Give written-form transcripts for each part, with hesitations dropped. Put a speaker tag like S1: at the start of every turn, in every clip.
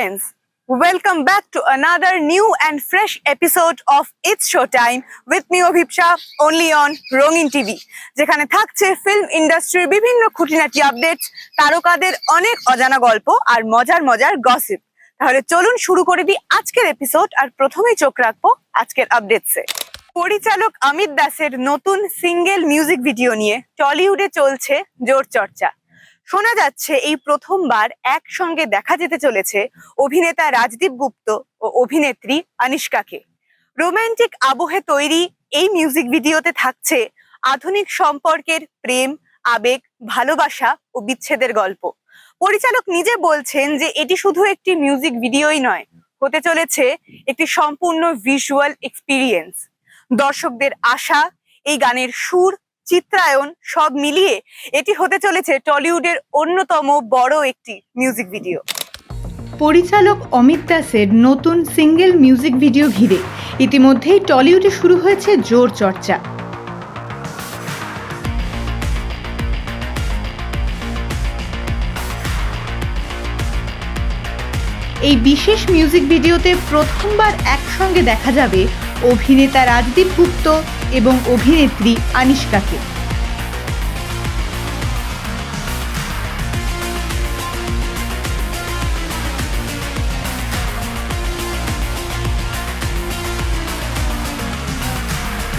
S1: friends, welcome back to another new and fresh episode of It's Showtime with me Abhipsha only on Rongin TV যেখানে থাকছে film ইন্ডাস্ট্রির বিভিন্ন খুঁটিনাটি updates, তারকাদের অনেক অজানা গল্প আর মজার মজার গসিপ। তাহলে চলুন শুরু করে দিই আজকের এপিসোড। আর প্রথমেই চোখ রাখবো আজকের আপডেটসে। পরিচালক অমিত দাসের নতুন সিঙ্গেল মিউজিক ভিডিও নিয়ে টলিউডে চলছে জোর চর্চা। শোনা যাচ্ছে এই প্রথমবার একসঙ্গে দেখা যেতে চলেছে অভিনেতা রাজদীপ গুপ্ত ও অভিনেত্রী আনিশকাকে। রোমান্টিক আবহে তৈরি এই মিউজিক ভিডিওতে থাকছে আধুনিক সম্পর্কের প্রেম, আবেগ, ভালোবাসা ও বিচ্ছেদের গল্প। পরিচালক নিজে বলছেন যে এটি শুধু একটি মিউজিক ভিডিওই নয়, হতে চলেছে একটি সম্পূর্ণ ভিজুয়াল এক্সপিরিয়েন্স। দর্শকদের আশা, এই গানের সুর, চিত্রায়ন সব মিলিয়ে এটি হতে চলেছে টলিউডের অন্যতম বড় একটি মিউজিক ভিডিও।
S2: পরিচালক অমিত দাসের নতুন সিঙ্গেল মিউজিক ভিডিও ঘিরে ইতিমধ্যেই টলিউডে শুরু হয়েছে জোর চর্চা। এই বিশেষ মিউজিক ভিডিওতে প্রথমবার একসঙ্গে দেখা যাবে অভিনেতা রাজদীপ গুপ্ত এবং অভিনেত্রী আনিশকাকে।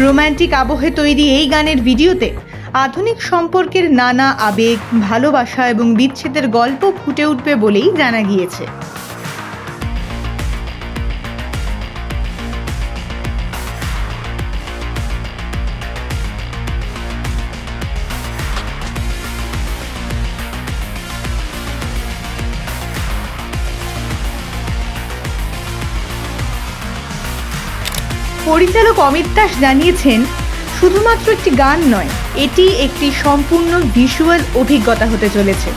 S2: রোমান্টিক আবহে তৈরি এই গানের ভিডিওতে আধুনিক সম্পর্কের নানা আবেগ, ভালোবাসা এবং বিচ্ছেদের গল্প ফুটে উঠবে বলেই জানা গিয়েছে। পরিচালক অমিত দাস জানিয়েছেন, শুধুমাত্র একটি গান নয়, এটি একটি সম্পূর্ণ ভিজুয়াল অভিজ্ঞতা হতে চলেছে।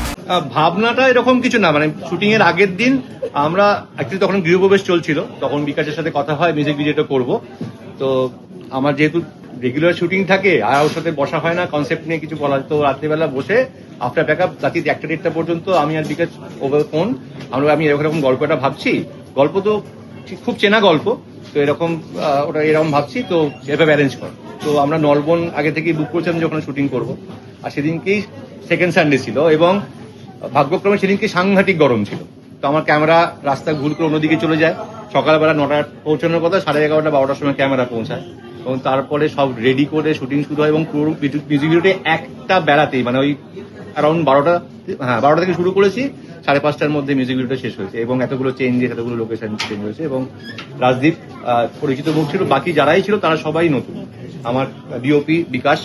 S3: ভাবনাটা এরকম কিছু না, মানে শুটিং এর আগের দিন আমরা অ্যাকচুয়ালি তখন গৃহপ্রবেশ চলছিল, তখন বিকাশের সাথে কথা হয় মিউজিক ভিডিওটা করব। তো আমার যেহেতু রেগুলার শুটিং থাকে আর ওর সাথে বসা হয় না কনসেপ্ট নিয়ে কিছু বলা, তো রাত্রিবেলা বসে আফটার ব্যাকআপ রাত্রি 1টা পর্যন্ত আমি আর বিকাশ ওভার ফোন আমি এরকম গল্পটা ভাবছি। গল্প তো খুব চেনা গল্প, তো এরকম ওটা এরকম ভাবছি, তো এভাবে অ্যারেঞ্জ কর। তো আমরা নলবন আগে থেকেই বুক করেছিলাম যে ওখানে শুটিং করবো। আর সেদিনকেই সেকেন্ড সানডে ছিল এবং ভাগ্যক্রমে সেদিনকে সাংঘাতিক গরম ছিল। তো আমার ক্যামেরা রাস্তা ভুল করে অন্যদিকে চলে যায়। সকালবেলা 9টায় পৌঁছানোর কথা, 11:30 12টার সময় ক্যামেরা পৌঁছায় এবং তারপরে সব রেডি করে শুটিং শুরু হয় এবং পুরো মিউজিক ভিডিওতে একটা বেলাতেই মানে ওই অ্যারাউন্ড 12টা থেকে শুরু করেছি, 5:30টার মধ্যে মিউজিক ভিডিওটা শেষ হয়েছে এবং এতগুলো চেঞ্জেস, এতগুলো লোকেশন চেঞ্জ হয়েছে এবং রাজদীপ পরিচিত মুখ ছিল, বাকি যারাই ছিল তারা সবাই নতুন। আমার ডিওপি বিকাশ,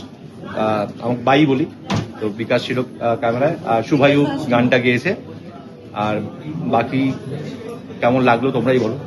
S3: আমাকে বাই বলি, তো বিকাশ ছিল ক্যামেরায়, আর শুভায়ু গানটা গেয়েছে। আর বাকি কেমন লাগলো তোমরাই বলো।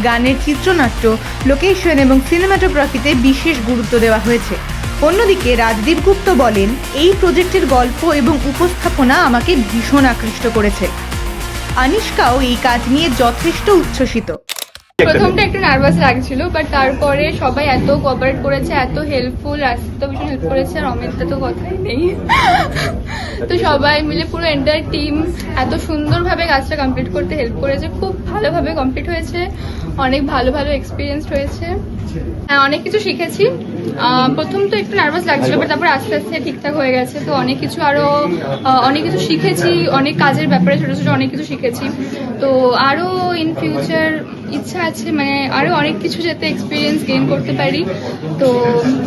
S2: গানের চিত্রনাট্য, লোকেশন এবং সিনেমাটোগ্রাফিতে বিশেষ গুরুত্ব দেওয়া হয়েছে। অন্যদিকে রাজদীপ গুপ্ত বলেন, এই প্রজেক্টের গল্প এবং উপস্থাপনা আমাকে ভীষণ আকৃষ্ট করেছে। আনিশকাও এই কাজ নিয়ে যথেষ্ট উচ্ছ্বসিত।
S4: প্রথমটা একটু নার্ভাস লাগছিল, বাট তারপরে সবাই এত কোঅপারেট করেছে, এত হেল্পফুল, রাজদীপ ভীষণ হেল্প করেছে, আর অমিতটা তো কথাই নেই। তো সবাই মিলে পুরো এন্টায়ার টিম এত সুন্দরভাবে কাজটা কমপ্লিট করতে হেল্প করেছে, খুব ভালোভাবে কমপ্লিট হয়েছে, অনেক ভালো ভালো এক্সপিরিয়েন্স হয়েছে, অনেক কিছু শিখেছি। প্রথম তো একটু নার্ভাস লাগছিল, বাট তারপর আস্তে আস্তে ঠিকঠাক হয়ে গেছে। তো অনেক কিছু আরো অনেক কিছু শিখেছি, অনেক কাজের ব্যাপারে ছোট ছোট অনেক কিছু শিখেছি। তো আরো ইন ফিউচার ইচ্ছা আছে, মানে আরো অনেক কিছু যাতে এক্সপিরিয়েন্স গেইন করতে পারি, তো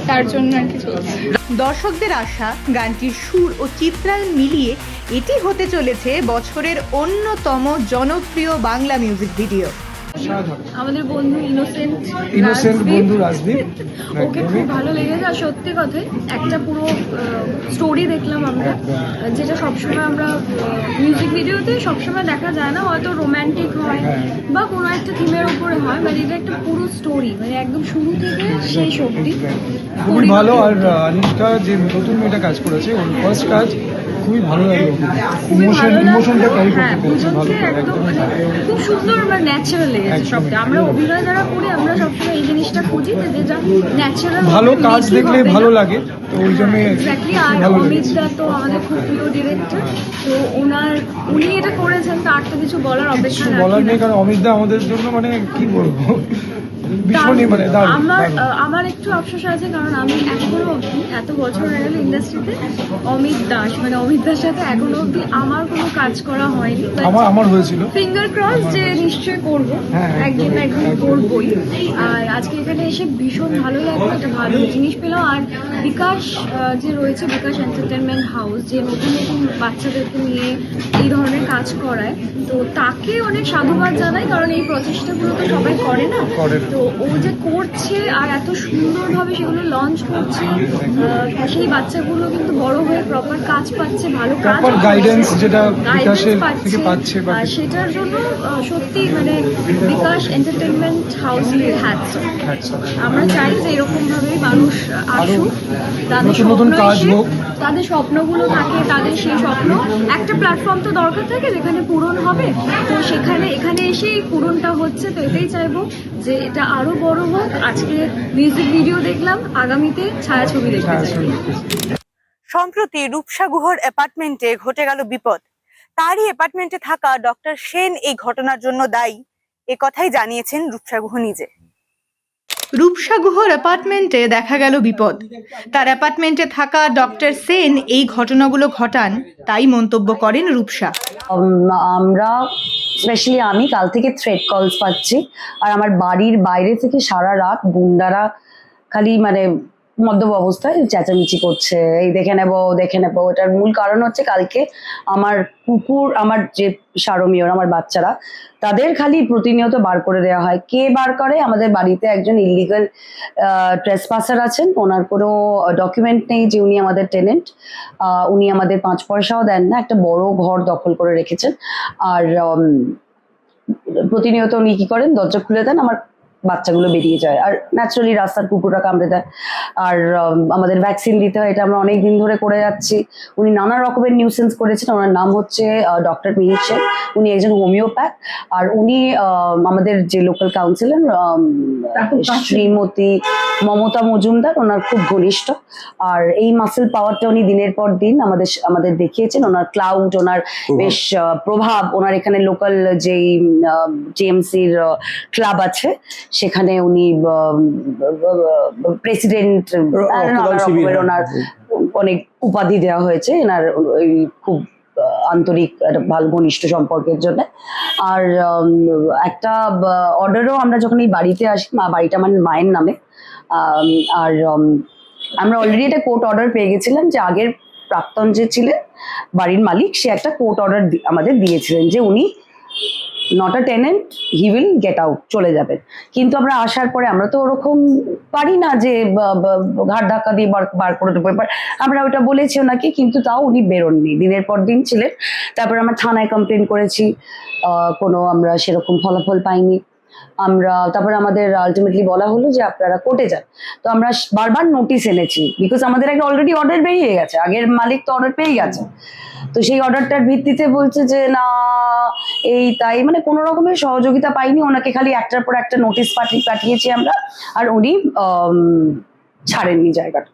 S4: তার জন্য আর কি চলছে।
S2: দর্শকদের আশা, গানটির সুর ও চিত্রায়ন মিলিয়ে এটি হতে চলেছে বছরের অন্যতম জনপ্রিয় বাংলা মিউজিক ভিডিও।
S4: আমাদের বন্ধু
S5: ইনোসেন্ট বন্ধু রাজদীপ,
S4: ওকে খুব ভালো লেগেছে। আর সত্যি কথাই একটা পুরো স্টোরি দেখলাম আমরা, যেটা সবসময় আমরা মিউজিক ভিডিওতে সবসময় দেখা যায় না, হয়তো রোম্যান্টিক হয় বা কোনো একটা থিমের উপরে হয়, মানে এটা একটা পুরো স্টোরি, মানে একদম শুরু থেকে শেষ অবধি
S5: খুবই ভালো। আর আনিশকা যে নতুন মেয়েটা কাজ করেছে, ওর ফার্স্ট কাজ খুবই ভালো লাগে। ইমোশনটা ক্যারি করতে পেরেছে ভালো,
S4: একদম মানে খুব সুন্দর, মানে ন্যাচারাল লেগেছে সবটা। আমরা অভিনয় যারা করি আমরা সবসময় এই জিনিসটা খুঁজি যে যা ন্যাচারাল
S5: ভালো কাজ দেখলে ভালো লাগে, তো ওই জন্য
S4: এক্স্যাক্টলি। আর অমিত দা তো আমাদের খুব প্রিয় ডিরেক্টর, তো উনি এটা করেছেন, তার তো কিছু বলার অপেক্ষা
S5: বলার নেই, কারণ অমিত দা আমাদের জন্য মানে কি বলবো, ভীষণই মানে
S4: আমার একটু আফসোস আছে, কারণ আমি এখনো অবধি এত বছর হয়ে গেল ইন্ডাস্ট্রিতে, অমিত দার সাথে এখনো অবধি আমার কোনো কাজ করা হয়নি।
S5: আমার হয়েছিল,
S4: ফিঙ্গার ক্রস যে নিশ্চয়ই করবো, একদিন করবোই। আর আজকে এখানে এসে ভীষণ ভালো লাগলো, একটা ভালো জিনিস পেলাম। আর বিকাশ যে রয়েছে, বিকাশ এন্টারটেনমেন্ট হাউস, যে নতুন নতুন বাচ্চাদেরকে নিয়ে এই ধরনের কাজ করায়, তো তাকে অনেক সাধুবাদ জানাই, কারণ এই প্রচেষ্টাগুলো তো সবাই করে না। তো ও যে করছে আর এত সুন্দরভাবে সেগুলো লঞ্চ করছে, সেই বাচ্চাগুলো কিন্তু বড় হয়ে প্রপার কাজ পাচ্ছে, ভালো কাজ,
S5: গাইডেন্স যেটা বিকাশের থেকে পাচ্ছে,
S4: সেটার জন্য সত্যি মানে বিকাশ এন্টারটেনমেন্ট হাউসের হ্যাটস অফ। আমরা চাই যে এরকম ভাবে মানুষ আসুক, তাদের স্বপ্নগুলো থাকে, তাদের সেই স্বপ্ন একটা প্ল্যাটফর্ম তো দরকার থাকে যেখানে পূরণ হবে, তো এখানে এসেই পূরণটা হচ্ছে। তো এটাই চাইবো যে এটা আরো বড় হোক। আজকে মিউজিক ভিডিও দেখলাম, আগামীতে ছায়াছবি দেখতে চাই।
S1: সম্প্রতি রূপসা গুহর অ্যাপার্টমেন্টে ঘটে গেল বিপদ। তারই অ্যাপার্টমেন্টে থাকা ডক্টর সেন এই ঘটনার জন্য দায়ী, এ কথাই জানিয়েছেন রূপসা গুহ নিজে।
S2: রূপসা গুহর অ্যাপার্টমেন্টে দেখা গেল বিপদ। তার অ্যাপার্টমেন্টে থাকা ডক্টর সেন এই ঘটনাগুলো ঘটান, তাই মন্তব্য করেন রূপসা।
S6: আমরা স্পেশালি আমি কাল থেকে থ্রেড কলস পাচ্ছি, আর আমার বাড়ির বাইরে থেকে সারা রাত গুন্ডারা খালি মানে মদ্যপ অবস্থায় চেঁচামেচি করছে, এই দেখে নেবো। এটার মূল কারণ হচ্ছে কালকে আমার কুকুর, আমার যে সারমীয়, আমার বাচ্চারা, তাদের খালি প্রতিনিয়ত বার করে দেওয়া হয়। কে বার করে? আমাদের বাড়িতে একজন ইলিগাল ট্রেসপাসার আছেন, ওনার কোনো ডকুমেন্ট নেই যে উনি আমাদের টেনেন্ট, উনি আমাদের 5 পয়সাও দেন না, একটা বড় ঘর দখল করে রেখেছেন। আর প্রতিনিয়ত উনি কি করেন, দরজা খুলে দেন, আমার বাচ্চাগুলো বেরিয়ে যায়, আর ন্যাচারালি রাস্তার কুকুররা কামড়ে দেয়। আর আমাদের ভ্যাকসিন দিতে হয়, এটা আমরা অনেক দিন ধরে করে যাচ্ছি। উনি নানা রকমের নিউসেন্স করেছেন। ওনার নাম হচ্ছে ডক্টর মিহির সেন, উনি একজন হোমিওপ্যাথ। আর উনি আমাদের যে লোকাল কাউন্সিলর শ্রীমতী মমতা মজুমদার, ওনার খুব ঘনিষ্ঠ। আর এই মাসেল পাওয়ারটা উনি দিনের পর দিন আমাদের দেখিয়েছেন। ওনার ক্লাউড, ওনার বেশ প্রভাব, ওনার এখানে লোকাল যেই টিএমসির ক্লাব আছে সেখানে উনি প্রেসিডেন্ট, ওনার অনেক উপাধি দেওয়া হয়েছে এনার খুব আন্তরিক একটা ভালো ঘনিষ্ঠ সম্পর্কের জন্য। আর একটা অর্ডারও আমরা যখন এই বাড়িতে আসি, বাড়িটা আমার মায়ের নামে, আর আমরা অলরেডি একটা কোর্ট অর্ডার পেয়ে গেছিলাম যে আগের প্রাক্তন যে ছিলেন বাড়ির মালিক, সে একটা কোর্ট অর্ডার আমাদের দিয়েছিলেন যে উনি not a tenant, he will get out, চলে যাবেন। কিন্তু আমরা আসার পরে আমরা তো ওরকম পারি না যে ঘাট ধাক্কা দিয়ে বার করে দেবো, আমরা ওটা বলেছি ওনাকে, কিন্তু তাও উনি বেরোননি, দিনের পর দিন ছিলেন। তারপর আমরা থানায় কমপ্লেন করেছি, কোনো আমরা সেরকম ফলাফল পাইনি। তারপরে আমাদের আলটিমেটলি বলা হলো যে আপনারা কোর্টে যান। তো আমরা বারবার নোটিশ এনেছি, বিকজ আমাদের একটা অলরেডি অর্ডার বেরিয়ে গেছে, আগের মালিক তো অর্ডার পেয়ে গেছে। তো সেই অর্ডারটার ভিত্তিতে বলছে যে না এই তাই, মানে কোনো রকমের সহযোগিতা পাইনি, ওনাকে খালি একটার পর একটা নোটিশ পাঠিয়েছি আমরা, আর উনি ছাড়েননি জায়গাটা।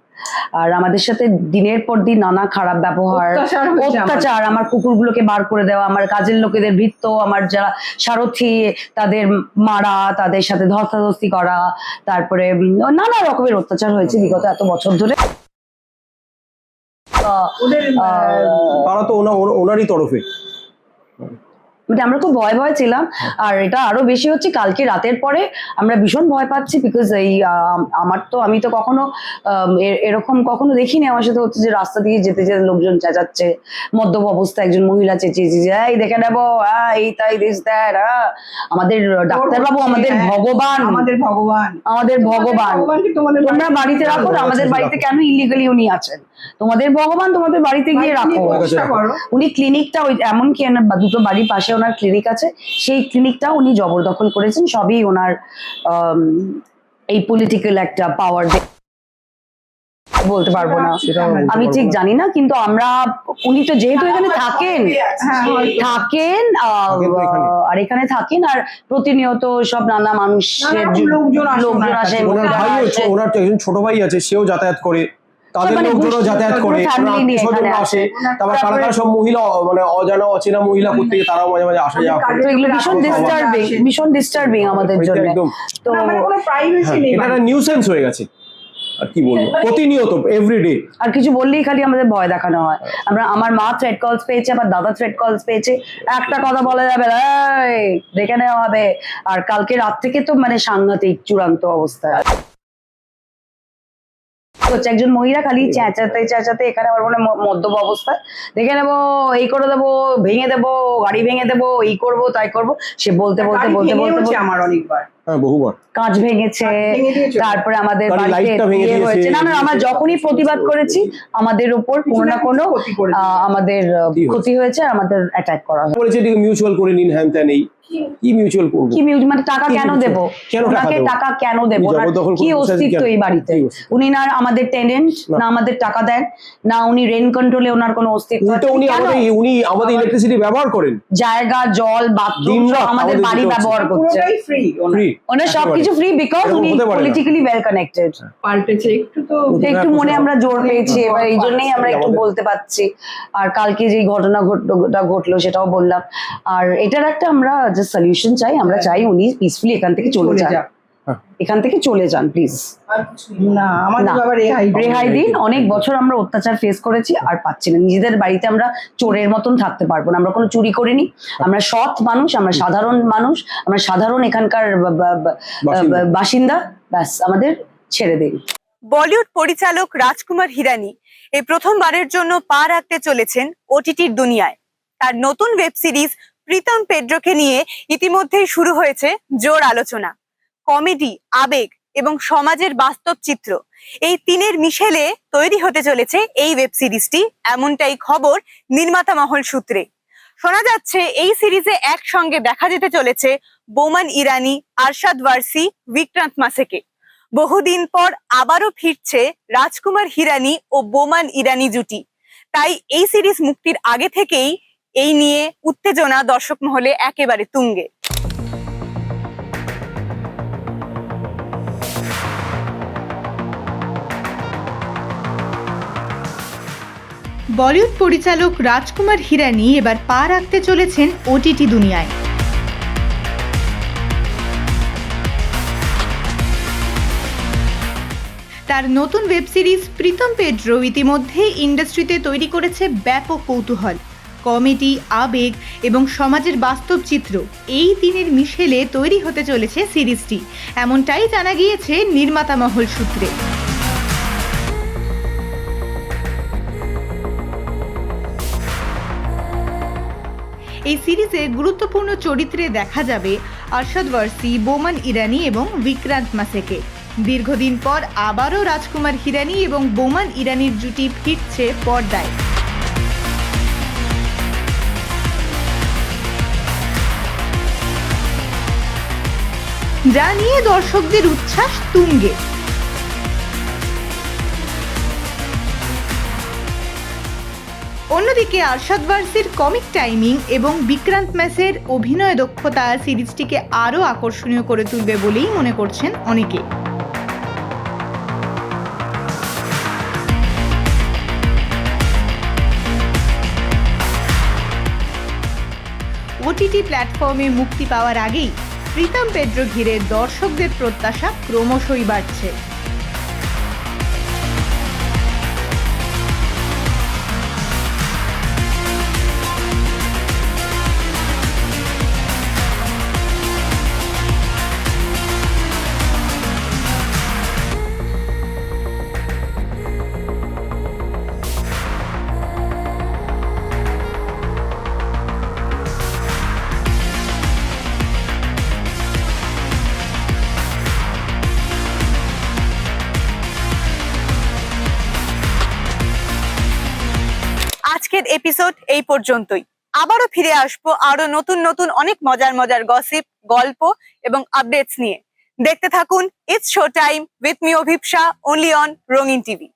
S6: আর আমাদের সাথে দিনের পর দিন নানা খারাপ ব্যবহার, অত্যাচার, আমার কুকুরগুলোকে বার করে দেওয়া, আমার কাজের লোকেদের ভৃত্য, আমার যারা সারথি তাদের মারা, তাদের সাথে ধস্তাধস্তি করা, তারপরে নানা রকমের অত্যাচার হয়েছে বিগত এত বছর ধরে।
S7: তারা তো ওনারই তরফে,
S6: মানে আমরা খুব ভয় ছিলাম। আর এটা আরো বেশি হচ্ছে কালকে রাতের পরে আমরা ভীষণ ভয় পাচ্ছি, বিকজ আমি তো কখনো এরকম কখনো দেখিনি। আমার সাথে হচ্ছে যে রাস্তা দিয়ে যেতে যেতে লোকজন চেঁচাচ্ছে, মদ্যপ অবস্থায় একজন মহিলা চেঁচিয়েছে যে এই দেখে নেবো, এই তাই দিস দ্যাট। আমাদের ডাক্তারবাবু আমাদের ভগবান, তোমরা বাড়িতে রাখো, আমাদের বাড়িতে কেন ইলিগালি উনি আছেন? তোমাদের ভগবান, তোমাদের বাড়িতে গিয়ে রাখো। উনি ক্লিনিকটা এমনকি দুটো বাড়ির পাশে ওনার ক্লিনিক আছে, সেই ক্লিনিকটা উনি জবরদখল করেছেন, সবই ওনার এই পলিটিক্যাল একটা পাওয়ার বলতে পারবো না, আমি ঠিক জানি না। কিন্তু উনি তো যেহেতু এখানে থাকেন আর এখানে থাকেন, আর প্রতিনিয়ত সব নানা মানুষের লোকজন আসেন।
S7: ওনার তো একজন ছোট ভাই আছে, সেও যাতায়াত করে, তাদের লোকজনও যাতায়াত করে, আসে। তারপর কারা সব মহিলা, মানে অজানা অচেনা মহিলা করতে গিয়ে তারাও মাঝে মাঝে আসা যাওয়া করে।
S6: এগুলো ভীষণ ডিস্টার্বিং আমাদের জন্য। তো
S7: এটা একটা নিউসেন্স হয়ে গেছে, আর কি বলবো, প্রতিনিয়ত এভরিডে।
S6: আর কিছু বললেই খালি আমাদের ভয় দেখানো হয়। আমার মা থ্রেট কলস পেয়েছে, আবার দাদা থ্রেট কলস পেয়েছে, একটা কথা বলা যাবে দেখে নেওয়া হবে। আর কালকে রাত থেকে তো মানে সাংঘাতিক চূড়ান্ত অবস্থা হচ্ছে। একজন মহিলা খালি চেঁচাতে এখানে আমার মনে মদ্যপ অবস্থায় দেখে নেবো, এই করে দেবো, ভেঙে দেবো, গাড়ি ভেঙে দেবো, এই করবো তাই করবো, সে বলতে আমার অনেকবার
S7: বহুবার
S6: কাঁচ ভেঙেছে, তারপরে আমাদের বাড়িতে হয়েছে। না আমরা যখনই প্রতিবাদ করেছি আমাদের উপর কোনো না কোনো আমাদের ক্ষতি হয়েছে, আর আমাদের অ্যাটাক করা হয়েছে।
S7: বলেছে মিউচুয়াল করে নিন, হ্যান ত্যান। কি মিউচুয়াল করবো, কি
S6: মানে টাকা কেন দেবো, ওনাকে টাকা কেন দেবো? কি অস্তিত্ব এই বাড়িতে? উনি না আমাদের টেনেন্ট, না আমাদের টাকা দেন, না উনি রেন্ট কন্ট্রোলে ওনার কোনো অস্তিত্ব।
S7: উনি আমাদের ইলেকট্রিসিটি ব্যবহার করেন,
S6: জায়গা, জল, বাথরুম আমাদের বাড়ি ব্যবহার করছে, ওনার সবকিছু ফ্রি, বিকজ উনি পলিটিক্যালি ওয়েল কানেক্টেড। পাল্টেছে একটু মনে আমরা জোর পেয়েছি, এবার এই জন্যই আমরা একটু বলতে পারছি। আর কালকে যে ঘটনা ঘটলো সেটাও বললাম। আর এটার একটা আমরা সলিউশন চাই, আমরা চাই উনি পিসফুলি এখান থেকে চলে যান প্লিজ। রেহাই দিন। অনেক বছর আমরা অত্যাচার ফেস করেছি, আর পাচ্ছি না। নিজেদের বাড়িতে আমরা চোরের মতন থাকতে পারবো না। আমরা কোনো চুরি করিনি, আমরা সৎ মানুষ, আমরা সাধারণ মানুষ, আমরা সাধারণ এখানকার বাসিন্দা। ব্যাস, আমাদের ছেড়ে দিন।
S1: বলিউড পরিচালক রাজকুমার হিরানি এই প্রথমবারের জন্য পা রাখতে চলেছেন ওটিটির দুনিয়ায়। তার নতুন ওয়েব সিরিজ প্রীতম পেড্রোকে নিয়ে ইতিমধ্যেই শুরু হয়েছে জোর আলোচনা। কমেডি, আবেগ এবং সমাজের বাস্তব চিত্র, এই তিনের মিশেলে তৈরি হতে চলেছে এই ওয়েব সিরিজটি, এমনটাই খবর নির্মাতা মহল সূত্রে। শোনা যাচ্ছে এই সিরিজে একসঙ্গে দেখা যেতে চলেছে বোমান ইরানি, আরশাদ ওয়ারসি, বিক্রান্ত মাসেকে। বহুদিন পর আবারও ফিরছে রাজকুমার হিরানি ও বোমান ইরানি জুটি। তাই এই সিরিজ মুক্তির আগে থেকেই এই নিয়ে উত্তেজনা দর্শক মহলে একেবারে তুঙ্গে।
S2: বলিউড পরিচালক রাজকুমার হিরানি এবার পা রাখতে চলেছেন ওটিটি দুনিয়ায়। তার নতুন ওয়েব সিরিজ প্রীতম পেড্রো ইতিমধ্যে ইন্ডাস্ট্রিতে তৈরি করেছে ব্যাপক কৌতূহল। কমেডি, আবেগ এবং সমাজের বাস্তব চিত্র, এই তিনের মিশেলে তৈরি হতে চলেছে সিরিজটি, এমনটাই জানা গিয়েছে নির্মাতা মহল সূত্রে। এই সিরিজে গুরুত্বপূর্ণ চরিত্রে দেখা যাবে আরশাদ ওয়ারসি, বোমান ইরানি এবং বিক্রান্ত মাসেকে। দীর্ঘদিন পর আবারও রাজকুমার হিরানি এবং বোমান ইরানির জুটি ফিরছে পর্দায়। যা নিয়ে দর্শকদের উচ্ছ্বাস তুঙ্গে। অন্যদিকে আরশাদ ওয়ারসির কমিক টাইমিং এবং বিক্রান্ত ম্যাসের অভিনয় দক্ষতা সিরিজটিকে আরও আকর্ষণীয় করে তুলবে বলেই মনে করছেন অনেকে। ওটিটি প্ল্যাটফর্মে মুক্তি পাওয়ার আগেই প্রীতম পেড্রো ঘিরে দর্শকদের প্রত্যাশা ক্রমশই বাড়ছে।
S1: আজকের এপিসোড এই পর্যন্তই। আবারও ফিরে আসবো আরো নতুন নতুন অনেক মজার মজার গসিপ, গল্প এবং আপডেটস নিয়ে। দেখতে থাকুন it's show time with me অভিপ্সা, only on রঙিন টিভি।